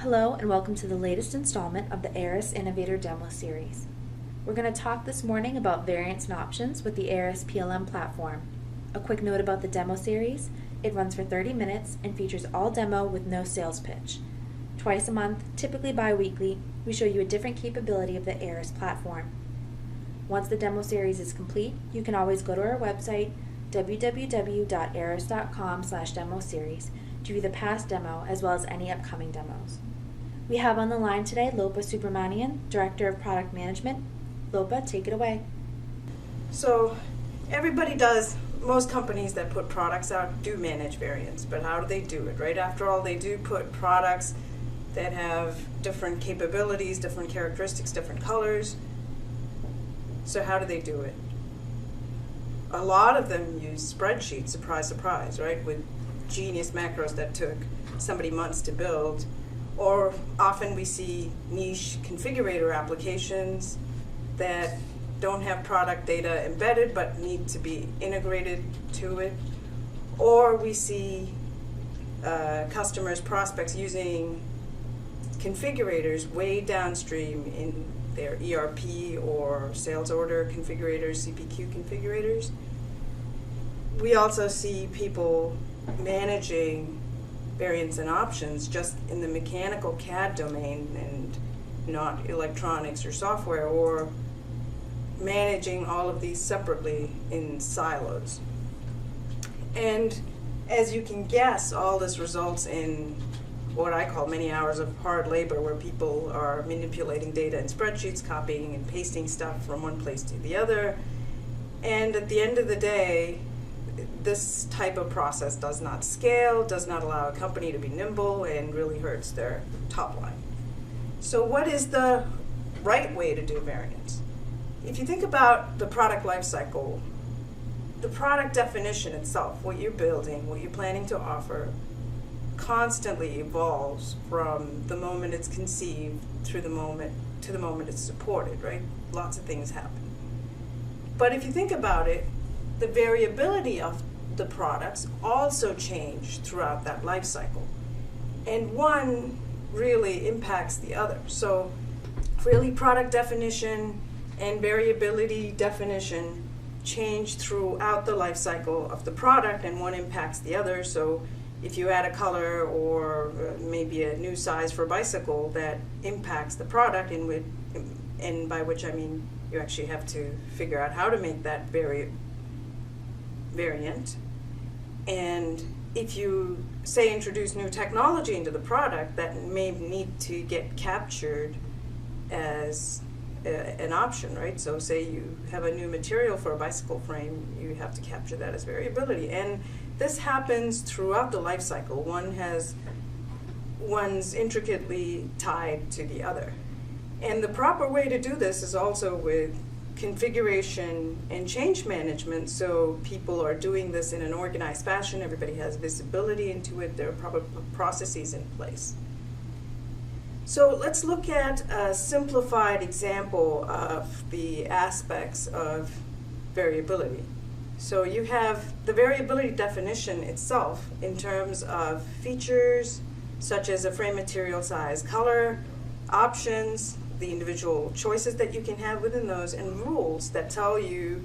Hello and welcome to the latest installment of the Aras Innovator demo series. We're going to talk this morning about variants and options with the Aras PLM platform. A quick note about the demo series: it runs for 30 minutes and features all demo with no sales pitch. Twice a month, typically bi-weekly, we show you a different capability of the Aras platform. Once the demo series is complete, you can always go to our website www.aras.com/demo series to view the past demo as well as any upcoming demos. We have on the line today Lopa Subramanian, Director of Product Management. Lopa, take it away. So most companies that put products out do manage variants, but how do they do it, right? After all, they do put products that have different capabilities, different characteristics, different colors. So how do they do it? A lot of them use spreadsheets, surprise, surprise, right? With genius macros that took somebody months to build. Or often we see niche configurator applications that don't have product data embedded but need to be integrated to it. Or we see customers, prospects using configurators way downstream in their ERP or sales order configurators, CPQ configurators. We also see people managing variants and options just in the mechanical CAD domain and not electronics or software, or managing all of these separately in silos. And as you can guess, all this results in what I call many hours of hard labor, where people are manipulating data in spreadsheets, copying and pasting stuff from one place to the other. And at the end of the day, this type of process does not scale, does not allow a company to be nimble, and really hurts their top line. So what is the right way to do variants? If you think about the product lifecycle, the product definition itself, what you're building, what you're planning to offer, constantly evolves from the moment it's conceived through the moment to the moment it's supported, right? Lots of things happen. But if you think about it, the variability of the products also change throughout that life cycle, and one really impacts the other. So really, product definition and variability definition change throughout the life cycle of the product, and one impacts the other. So if you add a color or maybe a new size for a bicycle, that impacts the product, and by which I mean you actually have to figure out how to make that variant. And if you, say, introduce new technology into the product, that may need to get captured as an option, right? So say you have a new material for a bicycle frame, you have to capture that as variability. And this happens throughout the life cycle. One's intricately tied to the other. And the proper way to do this is also with configuration and change management, so people are doing this in an organized fashion, everybody has visibility into it, there are proper processes in place. So let's look at a simplified example of the aspects of variability. So you have the variability definition itself in terms of features such as a frame material size, color, options, the individual choices that you can have within those, and rules that tell you,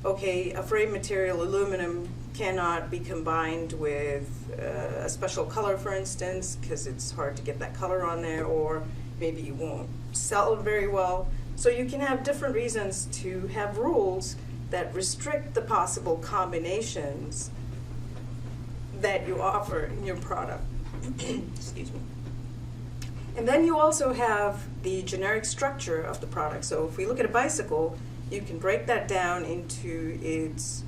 okay, a frame material, aluminum, cannot be combined with a special color, for instance, because it's hard to get that color on there, or maybe you won't sell very well. So you can have different reasons to have rules that restrict the possible combinations that you offer in your product. Excuse me. And then you also have the generic structure of the product. So if we look at a bicycle, you can break that down into its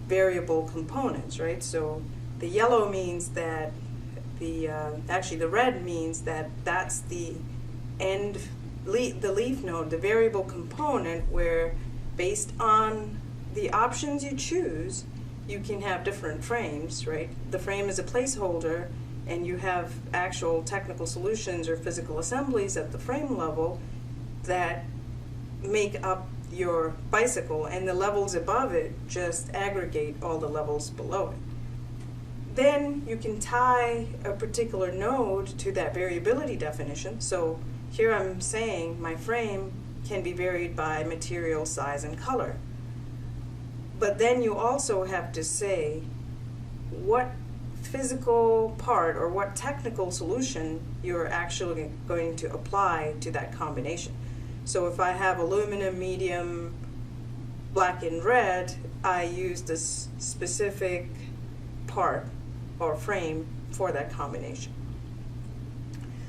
variable components, right? So the yellow means that the red means that that's the leaf node, the variable component, where based on the options you choose, you can have different frames, right? The frame is a placeholder, and you have actual technical solutions or physical assemblies at the frame level that make up your bicycle, and the levels above it just aggregate all the levels below it. then you can tie a particular node to that variability definition. So here I'm saying my frame can be varied by material, size, and color. But then you also have to say what physical part or what technical solution you're actually going to apply to that combination. So if I have aluminum, medium, black, and red, I use this specific part or frame for that combination.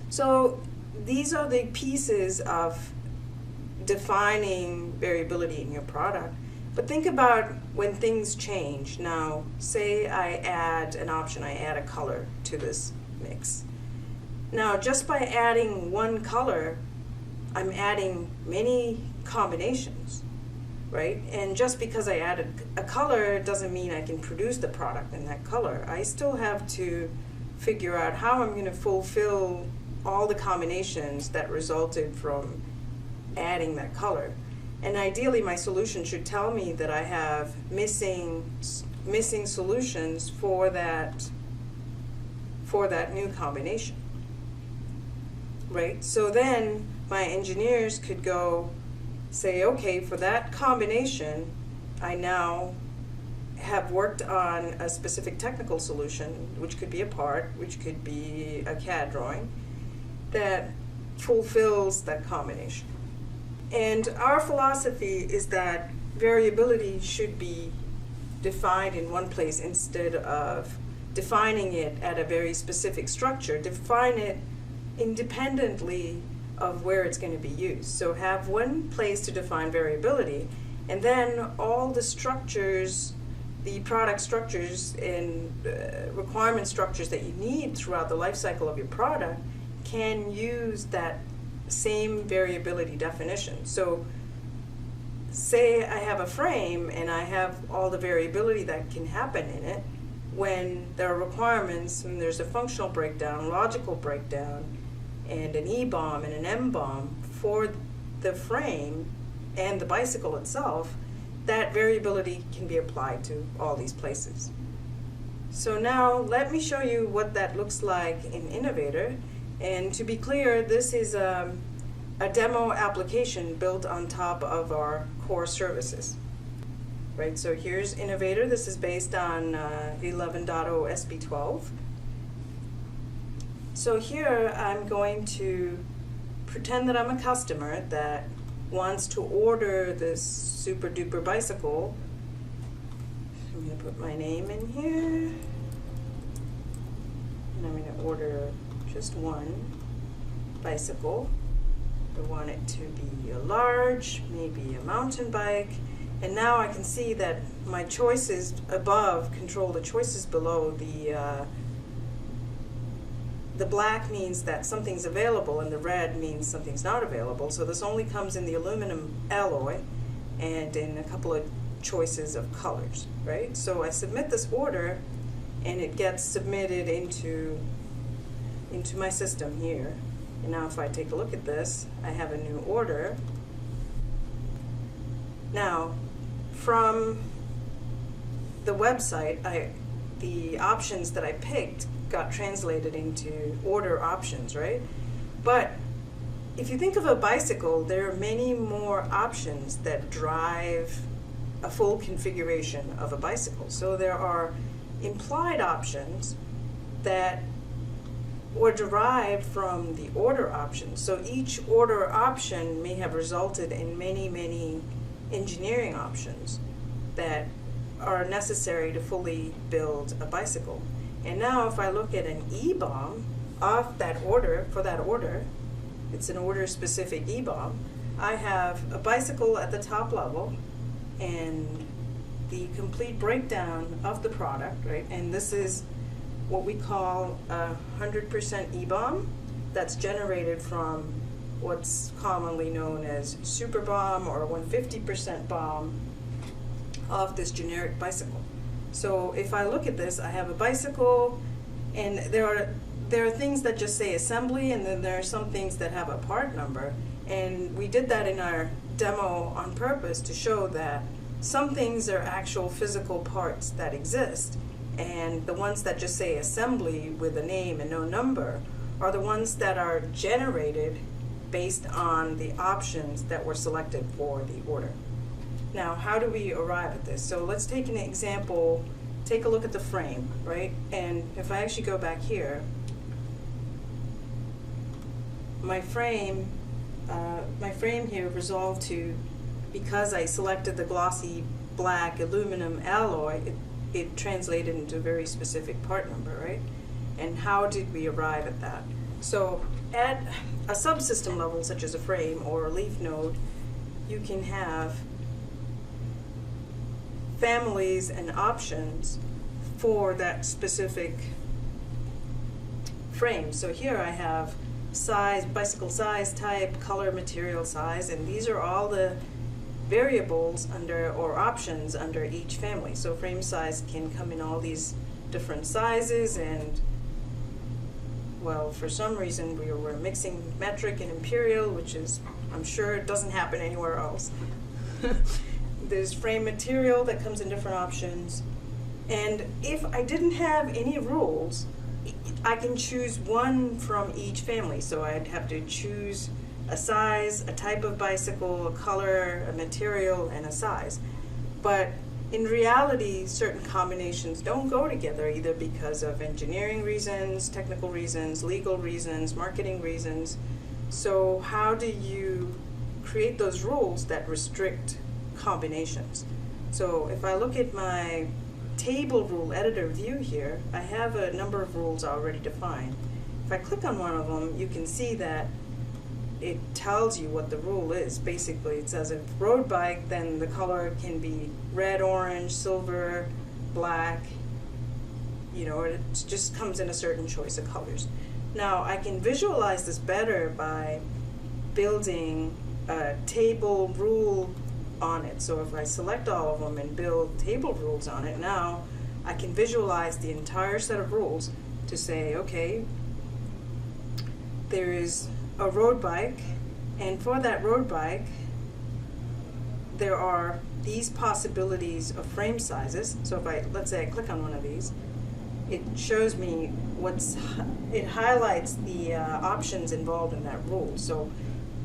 So these are the pieces of defining variability in your product. But think about when things change. Now, say I add an option, I add a color to this mix. Now, just by adding one color, I'm adding many combinations, right? And just because I added a color doesn't mean I can produce the product in that color. I still have to figure out how I'm going to fulfill all the combinations that resulted from adding that color. And ideally, my solution should tell me that I have missing solutions for that new combination, right? So then my engineers could go say, okay, for that combination, I now have worked on a specific technical solution, which could be a part, which could be a CAD drawing, that fulfills that combination. And our philosophy is that variability should be defined in one place instead of defining it at a very specific structure. Define it independently of where it's going to be used. So have one place to define variability, and then all the structures, the product structures and requirement structures that you need throughout the life cycle of your product can use that same variability definition. So say I have a frame and I have all the variability that can happen in it. When there are requirements and there's a functional breakdown, logical breakdown, and an E-bomb and an M-bomb for the frame and the bicycle itself, that variability can be applied to all these places. So now let me show you what that looks like in Innovator. And to be clear, this is a demo application built on top of our core services. Right, so here's Innovator. This is based on 11.0 SB12. So here I'm going to pretend that I'm a customer that wants to order this super duper bicycle. I'm going to put my name in here. And I'm going to order just one bicycle. I want it to be a large, maybe a mountain bike. And now I can see that my choices above control the choices below. The black means that something's available and the red means something's not available. So this only comes in the aluminum alloy and in a couple of choices of colors, right? So I submit this order and it gets submitted into my system here. And now if I take a look at this, I have a new order. Now, from the website, the options that I picked got translated into order options, right? But if you think of a bicycle, there are many more options that drive a full configuration of a bicycle. So there are implied options that were derived from the order options. So each order option may have resulted in many, many engineering options that are necessary to fully build a bicycle. And now if I look at an E-bomb off that order, for that order, it's an order specific E-bomb, I have a bicycle at the top level and the complete breakdown of the product, right? And this is what we call a 100% E-bomb that's generated from what's commonly known as super bomb or 150% bomb of this generic bicycle. So if I look at this, I have a bicycle, and there are things that just say assembly, and then there are some things that have a part number. And we did that in our demo on purpose to show that some things are actual physical parts that exist, and the ones that just say assembly with a name and no number are the ones that are generated based on the options that were selected for the order. Now, how do we arrive at this? So let's take an example. Take a look at the frame, right? And if I actually go back here, my frame here resolved to, because I selected the glossy black aluminum alloy, it translated into a very specific part number, right? And how did we arrive at that? So at a subsystem level, such as a frame or a leaf node, you can have families and options for that specific frame. So here I have size, bicycle size, type, color, material size, and these are all the variables under, or options under each family. So frame size can come in all these different sizes, and well, for some reason we were mixing metric and imperial, which is, I'm sure it doesn't happen anywhere else. There's frame material that comes in different options, and if I didn't have any rules, I can choose one from each family. So I'd have to choose a size, a type of bicycle, a color, a material, and a size. But in reality, certain combinations don't go together, either because of engineering reasons, technical reasons, legal reasons, marketing reasons. So how do you create those rules that restrict combinations? So if I look at my table rule editor view here, I have a number of rules already defined. If I click on one of them, you can see that it tells you what the rule is. Basically, it says if road bike, then the color can be red, orange, silver, black, you know, it just comes in a certain choice of colors. Now, I can visualize this better by building a table rule on it. So if I select all of them and build table rules on it, now I can visualize the entire set of rules to say, okay, there is a road bike, and for that road bike there are these possibilities of frame sizes. So if let's say I click on one of these, it shows me it highlights the options involved in that rule. So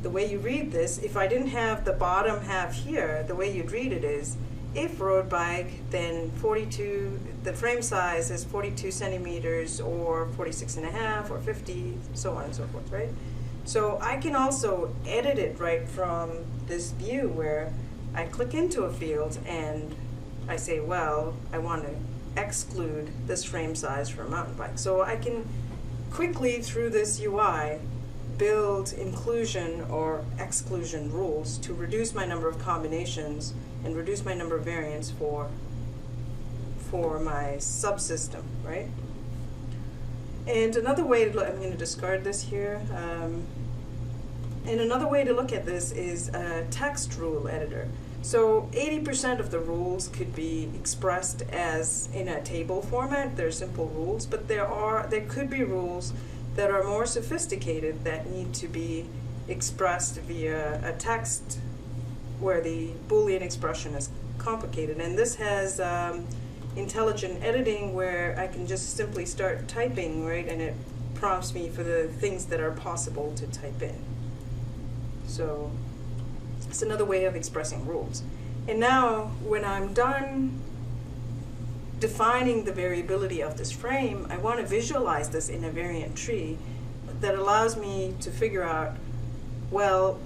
the way you read this, if I didn't have the bottom half here, the way you'd read it is, if road bike, then 42, the frame size is 42 centimeters or 46 and a half or 50, so on and so forth, right? So I can also edit it right from this view where I click into a field and I say, well, I want to exclude this frame size for a mountain bike. So I can quickly, through this UI, build inclusion or exclusion rules to reduce my number of combinations and reduce my number of variants for my subsystem, right? And another way to look, I'm going to discard this here. And another way to look at this is a text rule editor. So 80% of the rules could be expressed as in a table format. They're simple rules, but there could be rules that are more sophisticated that need to be expressed via a text where the Boolean expression is complicated. And this has intelligent editing where I can just simply start typing, right, and it prompts me for the things that are possible to type in. So it's another way of expressing rules. And now when I'm done defining the variability of this frame, I want to visualize this in a variant tree that allows me to figure out, well,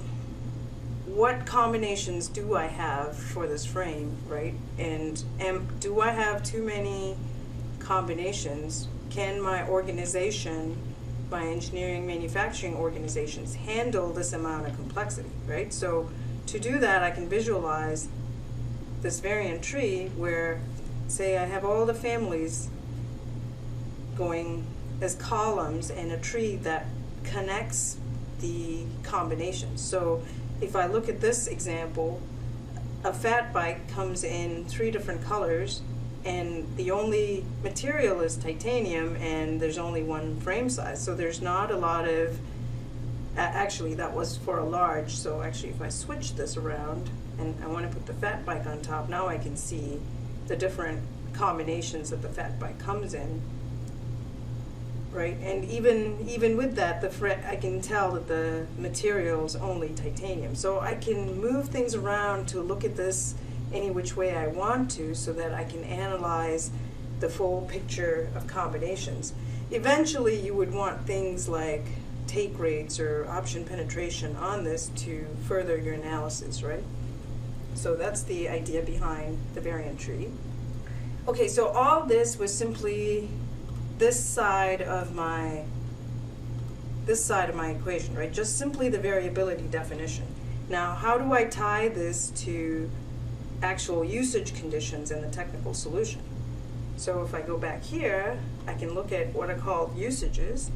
what combinations do I have for this frame, right? And do I have too many combinations? Can my organization, my engineering manufacturing organizations, handle this amount of complexity, right? So to do that, I can visualize this variant tree where, say, I have all the families going as columns and a tree that connects the combinations. So if I look at this example, a fat bike comes in 3 different colors, and the only material is titanium, and there's only one frame size. So there's not a lot of, actually that was for a large, so actually if I switch this around and I want to put the fat bike on top, now I can see the different combinations that the fat bike comes in, right? And even with that, I can tell that the material is only titanium. So I can move things around to look at this any which way I want to, so that I can analyze the full picture of combinations. Eventually, you would want things like take rates or option penetration on this to further your analysis, right? So that's the idea behind the variant tree. Okay, so all this was simply this side of my equation, right? Just simply the variability definition. Now, how do I tie this to actual usage conditions in the technical solution? So if I go back here, I can look at what are called usages,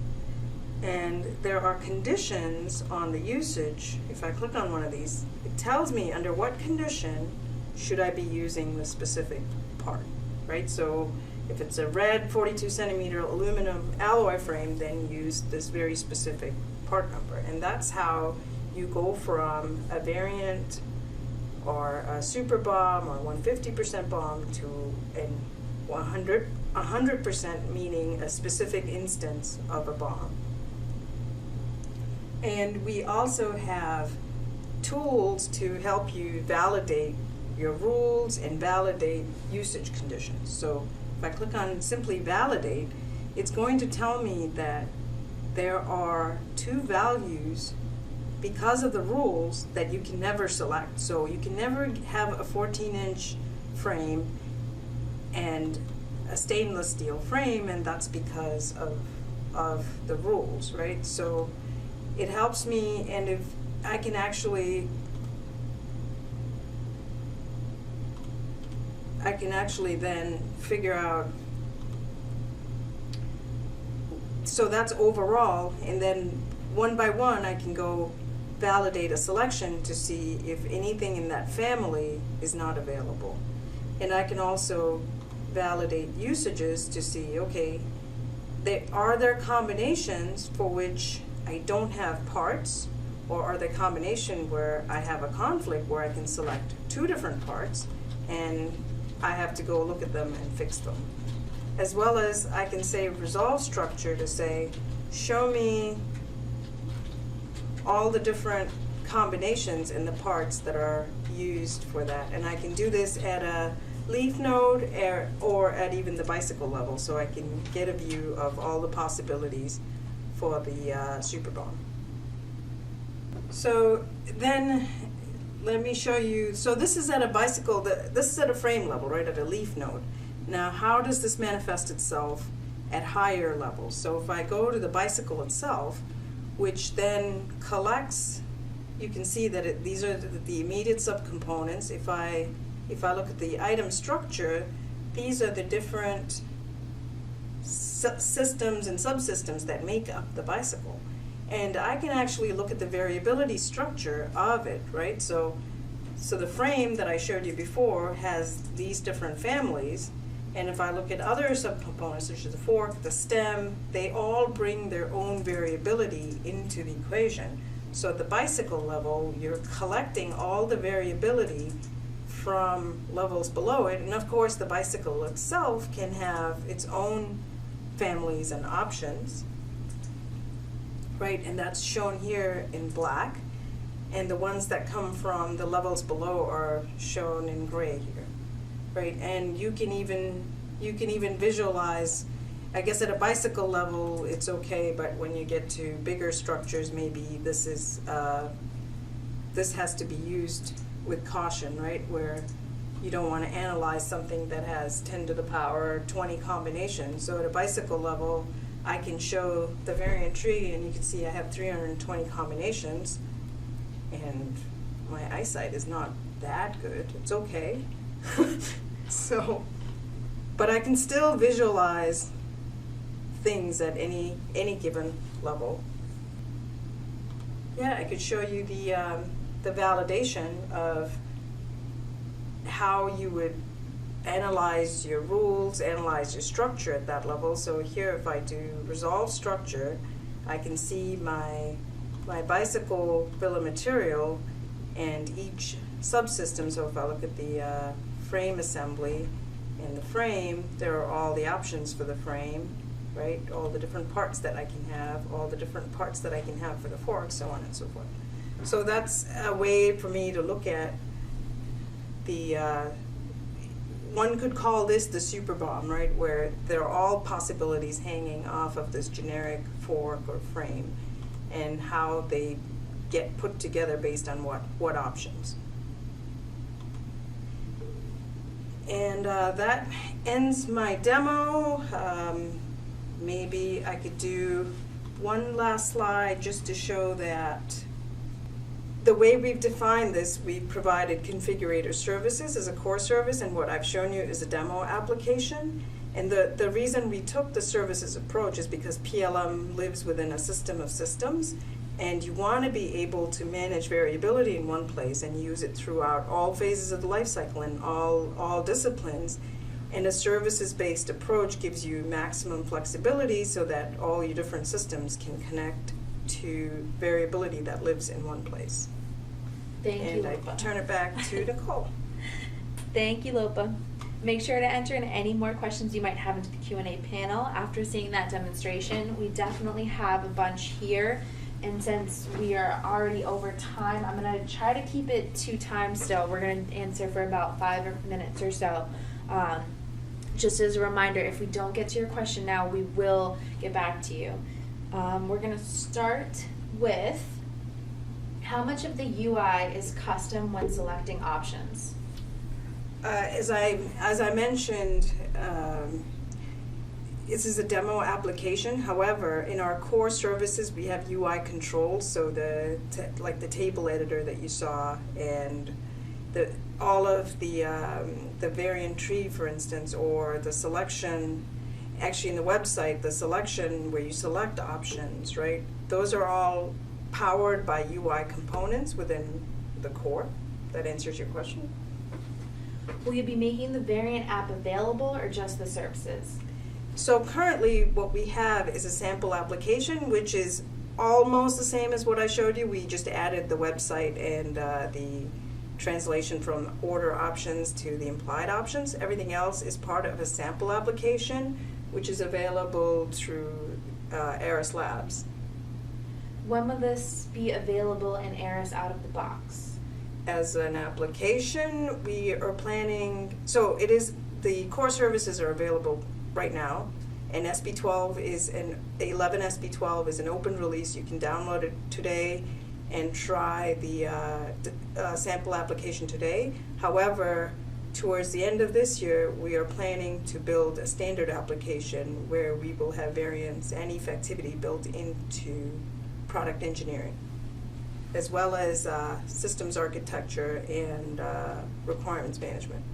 and there are conditions on the usage. If I click on one of these, it tells me under what condition should I be using the specific part, right? So if it's a red 42 centimeter aluminum alloy frame, then use this very specific part number. And that's how you go from a variant or a super bomb or 150% bomb to an 100%, meaning a specific instance of a bomb. And we also have tools to help you validate your rules and validate usage conditions. So if I click on simply validate, it's going to tell me that there are two values because of the rules that you can never select. So you can never have a 14-inch frame and a stainless steel frame, and that's because of the rules, right? So it helps me, and if I can actually then figure out, so that's overall, and then one by one I can go validate a selection to see if anything in that family is not available. And I can also validate usages to see, okay, are there combinations for which I don't have parts, or are there combinations where I have a conflict where I can select two different parts and I have to go look at them and fix them. As well as I can say resolve structure to say, show me all the different combinations in the parts that are used for that. And I can do this at a leaf node or at even the bicycle level, so I can get a view of all the possibilities for the super bomb. So then let me show you, so this is at a bicycle, this is at a frame level, right, at a leaf node. Now how does this manifest itself at higher levels? So if I go to the bicycle itself, which then collects, you can see that these are the immediate subcomponents. If I look at the item structure, these are the different systems and subsystems that make up the bicycle. And I can actually look at the variability structure of it, right? So the frame that I showed you before has these different families, and if I look at other subcomponents, such as the fork, the stem, they all bring their own variability into the equation. So at the bicycle level, you're collecting all the variability from levels below it, and of course the bicycle itself can have its own families and options, right? And that's shown here in black, and the ones that come from the levels below are shown in gray here, right? And you can even visualize, I guess at a bicycle level it's okay, but when you get to bigger structures, maybe this has to be used with caution, right? Where you don't want to analyze something that has 10 to the power 20 combinations. So at a bicycle level, I can show the variant tree, and you can see I have 320 combinations, and my eyesight is not that good. It's okay. So, but I can still visualize things at any given level. Yeah, I could show you the validation of how you would analyze your rules, analyze your structure at that level. So here, if I do resolve structure, I can see my bicycle bill of material and each subsystem. So if I look at the frame assembly, In the frame, there are all the options for the frame, right? All the different parts that I can have, all the different parts that I can have for the fork, so on and so forth. So that's a way for me to look at the, one could call this the super bomb, right? Where there are all possibilities hanging off of this generic fork or frame and how they get put together based on what options. And that ends my demo. Maybe I could do one last slide just to show that the way we've defined this, we've provided Configurator Services as a core service, and what I've shown you is a demo application. And the reason we took the services approach is because PLM lives within a system of systems, and you want to be able to manage variability in one place and use it throughout all phases of the life cycle and all disciplines. And a services-based approach gives you maximum flexibility so that all your different systems can connect to variability that lives in one place. Thank you, Lopa. And I turn it back to Nicole. Thank you, Lopa. Make sure to enter in any more questions you might have into the Q&A panel. After seeing that demonstration, we definitely have a bunch here. And since we are already over time, I'm going to try to keep it to time still. We're going to answer for about 5 minutes or so. Just as a reminder, if we don't get to your question now, we will get back to you. We're going to start with how much of the UI is custom when selecting options? As I mentioned, this is a demo application. However, in our core services, we have UI controls, so like the table editor that you saw, and all of the variant tree, for instance, or the selection. Actually, in the website, the selection where you select options, right? Those are all powered by UI components within the core. That answers your question. Will you be making the variant app available or just the services? So currently what we have is a sample application, which is almost the same as what I showed you. We just added the website and the translation from order options to the implied options. Everything else is part of a sample application, which is available through Aras Labs. When will this be available in Aras out of the box? As an application, we are planning, so it is, the core services are available right now, and SB12 is 11 SB12 is an open release. You can download it today and try the sample application today. However, towards the end of this year, we are planning to build a standard application where we will have variance and effectivity built into product engineering, as well as systems architecture and requirements management.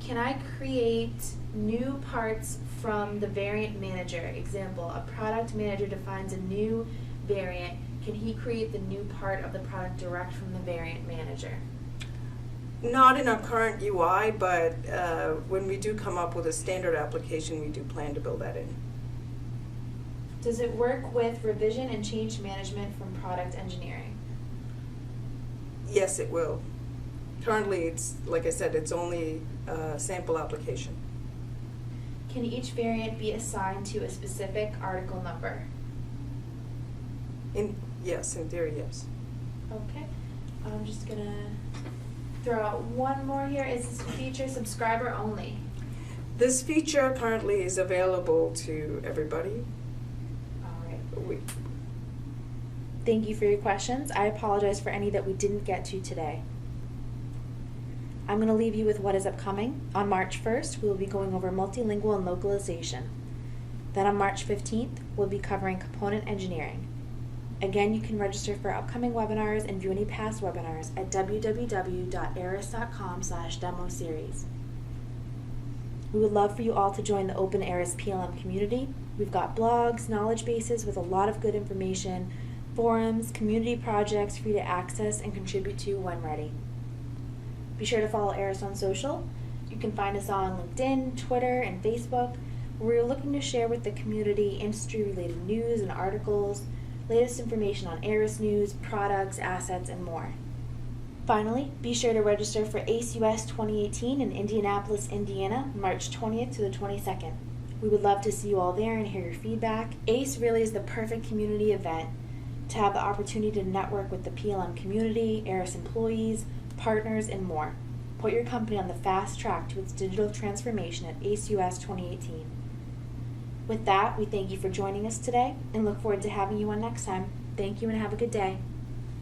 Can I create new parts from the variant manager? Example, a product manager defines a new variant. Can he create the new part of the product direct from the variant manager? Not in our current UI, but when we do come up with a standard application, we do plan to build that in. Does it work with revision and change management from product engineering? Yes, it will. Currently, it's, like I said, it's only a sample application. Can each variant be assigned to a specific article number? Yes, in theory, yes. Okay. I'm just going to throw out one more here. Is this feature subscriber only? This feature currently is available to everybody. All right. Thank you for your questions. I apologize for any that we didn't get to today. I'm going to leave you with what is upcoming. On March 1st, we will be going over multilingual and localization. Then on March 15th, we'll be covering component engineering. Again, you can register for upcoming webinars and view any past webinars at www.aras.com/demo-series. We would love for you all to join the open Aras PLM community. We've got blogs, knowledge bases with a lot of good information, forums, community projects for you to access and contribute to when ready. Be sure to follow Aras on social. You can find us on LinkedIn, Twitter, and Facebook, where we're looking to share with the community industry-related news and articles, latest information on Aras news, products, assets, and more. Finally, be sure to register for ACE US 2018 in Indianapolis, Indiana, March 20th to the 22nd. We would love to see you all there and hear your feedback. ACE really is the perfect community event to have the opportunity to network with the PLM community, Aras employees, partners, and more. Put your company on the fast track to its digital transformation at ACE US 2018. With that, we thank you for joining us today and look forward to having you on next time. Thank you and have a good day.